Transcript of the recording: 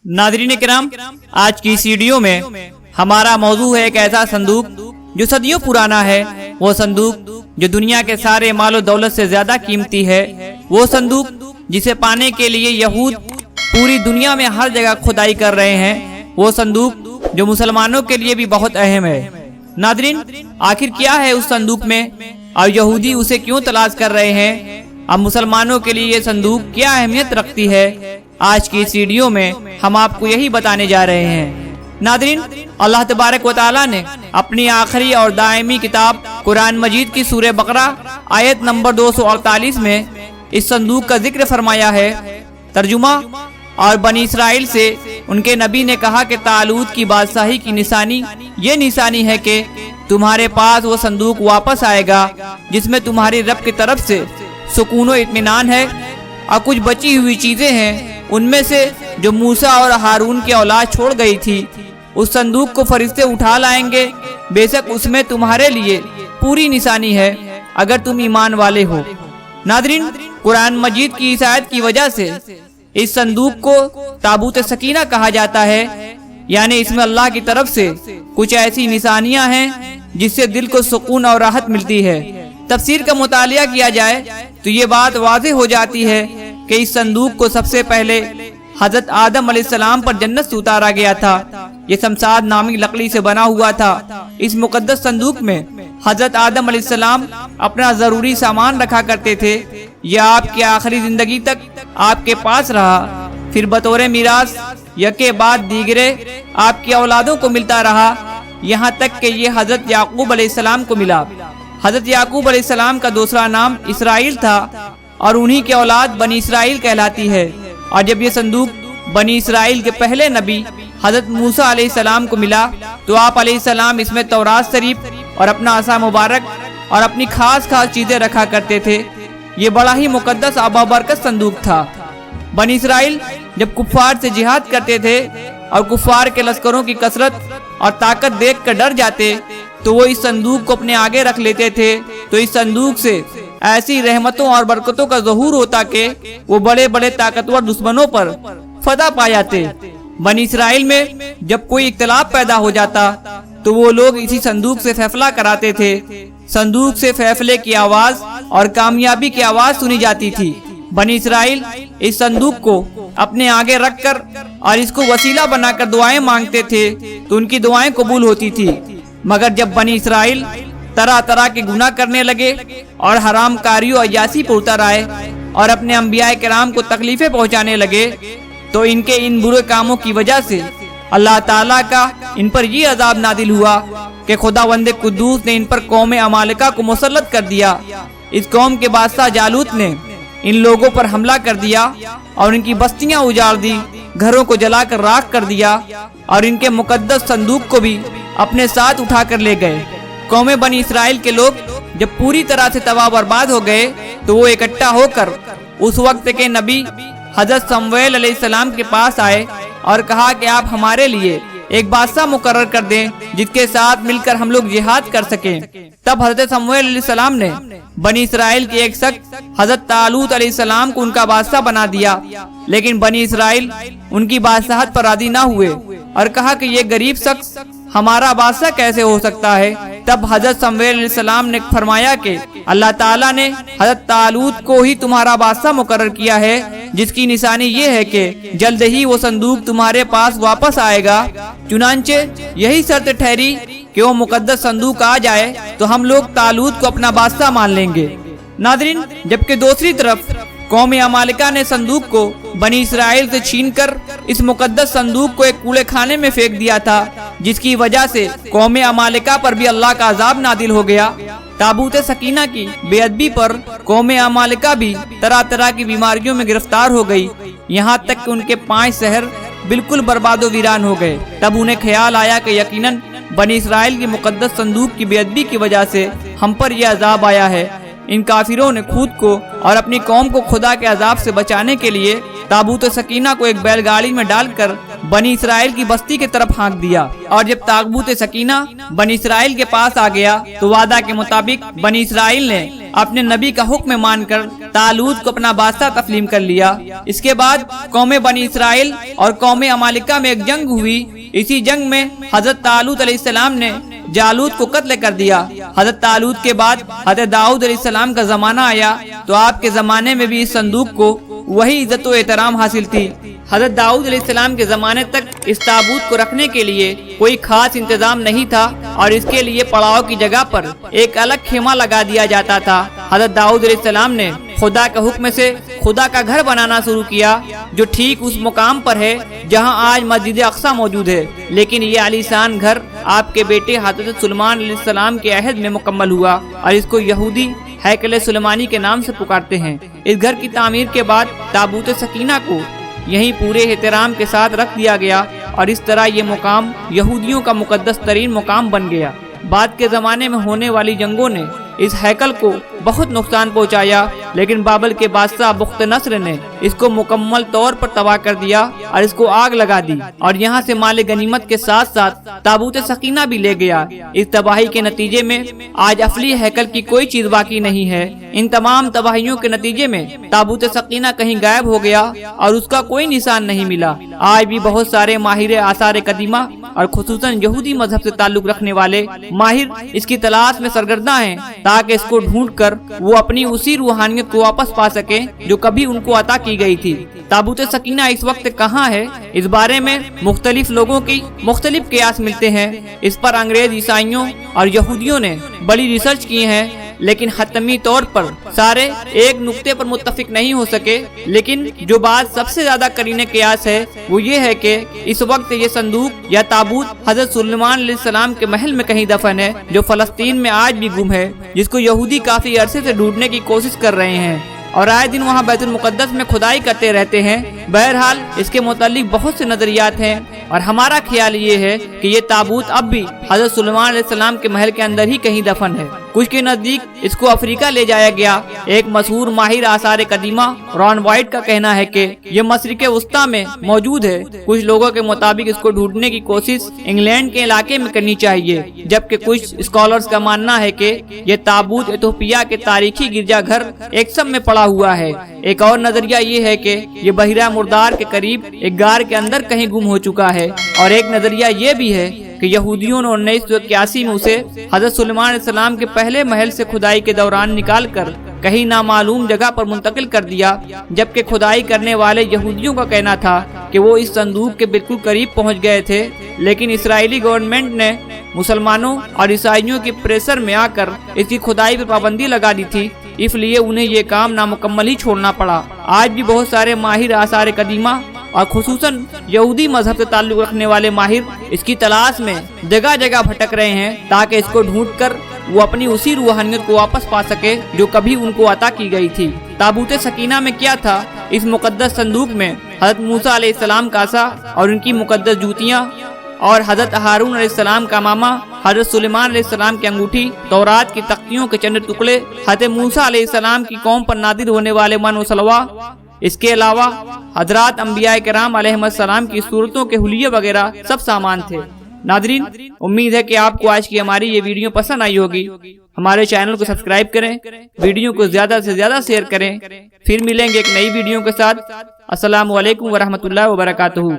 नाज़रीन किराम, आज की इस वीडियो में हमारा मौजू है एक ऐसा संदूक जो सदियों पुराना है। वो संदूक जो दुनिया के सारे मालो दौलत से ज्यादा कीमती है। वो संदूक जिसे पाने के लिए यहूद पूरी दुनिया में हर जगह खुदाई कर रहे हैं। वो संदूक जो मुसलमानों के लिए भी बहुत अहम है। नाज़रीन, आखिर क्या है उस संदूक में और यहूदी उसे क्यों तलाश कर रहे हैं? अब मुसलमानों के लिए ये संदूक क्या अहमियत रखती है? आज की इस वीडियो में हम आपको यही बताने जा रहे हैं। नाज़रीन, अल्लाह तबारक व तआला ने अपनी आखिरी और दायमी किताब कुरान मजीद की सूरह बकरा आयत नंबर 248 में इस संदूक का जिक्र फरमाया है। तर्जुमा, और बनी इसराइल से उनके नबी ने कहा कि तालूत की बादशाही की निशानी ये निशानी है कि तुम्हारे पास वो संदूक वापस आएगा जिसमें तुम्हारी रब की तरफ से सुकून व इत्मीनान है और कुछ बची हुई चीजें हैं उनमें से जो मूसा और हारून की औलाद छोड़ गई थी। उस संदूक को फरिश्ते उठा लाएंगे। बेशक उसमें तुम्हारे लिए पूरी निशानी है अगर तुम ईमान वाले हो। नाज़रीन, कुरान मजीद की इस आयत की वजह से इस संदूक को ताबूत सकीना कहा जाता है, यानी इसमें अल्लाह की तरफ से कुछ ऐसी निशानियां हैं जिससे दिल को सुकून और राहत मिलती है। तफसीर का मुतालिया किया जाए तो ये बात वाज़ेह हो जाती है कि इस संदूक को सबसे पहले हजरत आदम अलैहिस्सलाम पर जन्नत से उतारा गया था। ये शमशाद नामी लकड़ी से बना हुआ था। इस मुकद्दस संदूक में हजरत आदम अलैहिस्सलाम अपना जरूरी सामान रखा करते थे। यह आपकी आखिरी जिंदगी तक आपके पास रहा। फिर बतौर मीरास यके बाद दीगरे आपकी औलादों को मिलता रहा, यहाँ तक कि ये हजरत याकूब अलैहिस्सलाम को मिला। हजरत याकूब अलैहिस्सलाम का दूसरा नाम इसराइल था और उन्हीं की औलाद बनी इसराइल कहलाती है। और जब ये संदूक बनी इसराइल के पहले नबी हजरत मूसा अलैहिस्सलाम को मिला तो आप अलैहिस्सलाम इसमें तौरात शरीफ और अपना असा मुबारक और अपनी खास चीजें रखा करते थे। ये बड़ा ही मुकद्दस आबाबरकत संदूक था। बनी इसराइल जब कुफ्फार से जिहाद करते थे और कुफ्फार के लश्करों की कसरत और ताकत देख कर डर जाते तो वो इस संदूक को अपने आगे रख लेते थे। तो इस संदूक से ऐसी रहमतों और बरकतों का ज़हूर होता कि वो बड़े बड़े ताकतवर दुश्मनों पर फतह पा जाते। बनी इसराइल में जब कोई इख्तिलाफ पैदा हो जाता तो वो लोग इसी संदूक से फैसला कराते थे। संदूक से फैसले की आवाज और कामयाबी की आवाज सुनी जाती थी। बनी इसराइल इस संदूक को अपने आगे रखकर और इसको वसीला बनाकर दुआएं मांगते थे तो उनकी दुआएं कबूल होती थी। मगर जब बनी इसराइल तरह तरह के गुनाह करने लगे और हराम कारियों अय्यासी पर उतर आए और अपने अंबिया किराम को तकलीफें पहुंचाने लगे तो इनके इन बुरे कामों की वजह से अल्लाह ताला का इन पर ये अजाब नादिल हुआ कि खुदावंद कुद्दूस ने इन पर कौम अमालिका को मुसल्लत कर दिया। इस कौम के बादशाह जालूत ने इन लोगों पर हमला कर दिया और इनकी बस्तियां उजाड़ दी, घरों को जलाकर राख कर दिया और इनके मुकद्दस संदूक को भी अपने साथ उठा कर ले गए। कौम बनी इसराइल के लोग जब पूरी तरह से तबाह बर्बाद हो गए तो वो इकट्ठा होकर उस वक्त के नबी हजरत शमूएल अलैहिस्सलाम के पास आए और कहा कि आप हमारे लिए एक बादशाह मुकर्रर कर दें जिसके साथ मिलकर हम लोग जिहाद कर सकें। तब हजरत शमूएल अलैहिस्सलाम ने बनी इसराइल के एक शख्स हजरत तालूत अलैहिस्सलाम को उनका बादशाह बना दिया। लेकिन बनी इसराइल उनकी बादशाहत पर राजी ना हुए और कहा कि ये गरीब शख्स हमारा बादशाह कैसे हो सकता है। तब हजरत शमूएल अलैहिस्सलाम ने फरमाया कि अल्लाह ताला ने हजरत तालूत को ही तुम्हारा बादशाह मुकर्रर किया है, जिसकी निशानी ये है कि जल्द ही वो संदूक तुम्हारे पास वापस आएगा। चुनांचे यही शर्त ठहरी कि वो मुकद्दस संदूक आ जाए तो हम लोग तालूत को अपना बादशाह मान लेंगे। नाज़रीन, जबकि दूसरी तरफ कौम अमालिका ने संदूक को बनी इसराइल से छीनकर इस मुकद्दस संदूक को एक कूड़े खाने में फेंक दिया था, जिसकी वजह से कौम अमालिका पर भी अल्लाह का अजाब नादिल हो गया। ताबूत सकीना की बेअदबी पर कौम अमालिका भी तरह तरह की बीमारियों में गिरफ्तार हो गई, यहाँ तक कि उनके 5 शहर बिल्कुल बर्बादो वीरान हो गए। तब उन्हें ख्याल आया कि यकीनन बनी इसराइल की मुकद्दस संदूक की बेअदबी की वजह से हम पर यह अजाब आया है। इन काफिरों ने खुद को और अपनी कौम को खुदा के अजाब से बचाने के लिए ताबूत सकीना को एक बैलगाड़ी में डालकर बनी इसराइल की बस्ती की तरफ हाँक दिया। और जब ताबूत सकीना बनी इसराइल के पास आ गया तो वादा के मुताबिक बनी इसराइल ने अपने नबी का हुक्म मानकर तालूत को अपना बादशाह तस्लीम कर लिया। इसके बाद कौम बनी इसराइल और कौम अमालिका में एक जंग हुई। इसी जंग में हजरत तालूत अलैहिस्सलाम ने जालूत को कत्ल कर दिया। हजरत तालूत के बाद हजरत दाऊद अलैहिस्सलाम का जमाना आया तो आपके जमाने में भी इस संदूक को वही इज्जत व एहतराम हासिल थी। हजरत दाऊद अलैहिस्सलाम के जमाने तक इस ताबूत को रखने के लिए कोई खास इंतजाम नहीं था और इसके लिए पड़ाव की जगह पर एक अलग खेमा लगा दिया जाता था। हजरत दाऊद अलैहिस्सलाम ने खुदा के हुक्म से खुदा का घर बनाना शुरू किया जो ठीक उस मुकाम पर है जहां आज मस्जिद अक्सा मौजूद है। लेकिन ये आलीशान घर आपके बेटे हजरत सुलेमान अलैहिस्सलाम के अहद में मुकम्मल हुआ और इसको यहूदी हैकल सुलेमानी के नाम से पुकारते हैं। इस घर की तामीर के बाद ताबूत सकीना को यहीं पूरे एहतराम के साथ रख दिया गया और इस तरह ये मुकाम यहूदियों का मुकद्दस तरीन मुकाम बन गया। बाद के ज़माने में होने वाली जंगों ने इस हैकल को बहुत नुकसान पहुंचाया, लेकिन बाबल के बादशाह बुख्त नस्र ने इसको मुकम्मल तौर पर तबाह कर दिया और इसको आग लगा दी और यहाँ से माल गनीमत के साथ साथ ताबूत सकीना भी ले गया। इस तबाही के नतीजे में आज असली हैकल की कोई चीज बाकी नहीं है। इन तमाम तबाहियों के नतीजे में ताबूत सकीना कहीं गायब हो गया और उसका कोई निशान नहीं मिला। आज भी बहुत सारे माहिर आसार कदीमा और खुसूसन यहूदी मजहब से ताल्लुक रखने वाले माहिर इसकी तलाश में सरगर्दा हैं ताकि इसको ढूंढकर वो अपनी उसी रूहानियत को वापस पा सके जो कभी उनको अता की गई थी। ताबूत सकीना इस वक्त कहाँ है, इस बारे में मुख्तलिफ लोगों की मुख्तलिफ कियास मिलते हैं। इस पर अंग्रेज, ईसाइयों और यहूदियों ने बड़ी रिसर्च की है, लेकिन हतमी तौर पर सारे एक नुक्ते पर मुत्तफिक नहीं हो सके। लेकिन जो बात सबसे ज्यादा करीने कियास है वो ये है कि इस वक्त ये संदूक या ताबूत हजरत सुलेमान अलैहिस्सलाम के महल में कहीं दफन है जो फलस्तीन में आज भी गुम है, जिसको यहूदी काफी अरसे से ढूंढने की कोशिश कर रहे हैं और आए दिन वहाँ बैतुल मुकद्दस में खुदाई करते रहते हैं। बहरहाल इसके मुतालिक बहुत से नजरियात हैं और हमारा ख्याल ये है कि ये ताबूत अब भी हजरत सुलेमान अलैहिस्सलाम के महल के अंदर ही कहीं दफन है। कुछ के नजदीक इसको अफ्रीका ले जाया गया। एक मशहूर माहिर आसार कदीमा रॉन वाइट का कहना है कि ये मशरिक़ वस्ता में मौजूद है। कुछ लोगों के मुताबिक इसको ढूंढने की कोशिश इंग्लैंड के इलाके में करनी चाहिए, जबकि कुछ स्कॉलर्स का मानना है कि ये ताबूत इथोपिया के तारीखी गिरजाघर एक्सम में पड़ा हुआ है। एक और नजरिया ये है कि ये बहिरा मुर्दार के करीब एक गार के अंदर कहीं गुम हो चुका है और एक नजरिया ये भी है कि यहूदियों ने 1981 में उसे हजरत सुलेमान अलैहिस्सलाम के पहले महल से खुदाई के दौरान निकालकर कहीं नामालूम जगह पर मुंतकिल कर दिया, जबकि खुदाई करने वाले यहूदियों का कहना था कि वो इस संदूक के बिल्कुल करीब पहुंच गए थे। लेकिन इस्राएली गवर्नमेंट ने मुसलमानों और ईसाइयों के प्रेशर में आकर इसकी खुदाई पर पाबंदी लगा दी थी, इसलिए उन्हें ये काम नामुकम्मल ही छोड़ना पड़ा। आज भी बहुत सारे माहिर आसार कदीमा और खुसूसन यहूदी मजहब से ताल्लुक रखने वाले माहिर इसकी तलाश में जगह जगह भटक रहे हैं ताकि इसको ढूंढकर वो अपनी उसी रूहानियत को वापस पा सके जो कभी उनको अता की गई थी। ताबूत सकीना में क्या था? इस मुकद्दस संदूक में हजरत मूसा अलैहिस्सलाम का असा और उनकी मुकद्दस जूतियाँ और हजरत हारून अलैहिस्सलाम का मामा हजरत सुलेमान अलैहिस्सलाम की अंगूठी, तौरात की तख्तियों के चंद टुकड़े, हजरत मूसा अलैहिस्सलाम की कौम पर नादिर होने वाले मन व सलवा, इसके अलावा हजरात अंबिया किराम अलैहिस्सलाम की सूरतों के हुलिये वगैरह सब सामान थे। नादरीन, उम्मीद है कि आपको आज की हमारी ये वीडियो पसंद आई होगी। हमारे चैनल को सब्सक्राइब करें, वीडियो को ज्यादा से ज्यादा शेयर करें। फिर मिलेंगे एक नई वीडियो के साथ। अस्सलामु अलैकुम वरहमतुल्लाहि वबरकातुहू।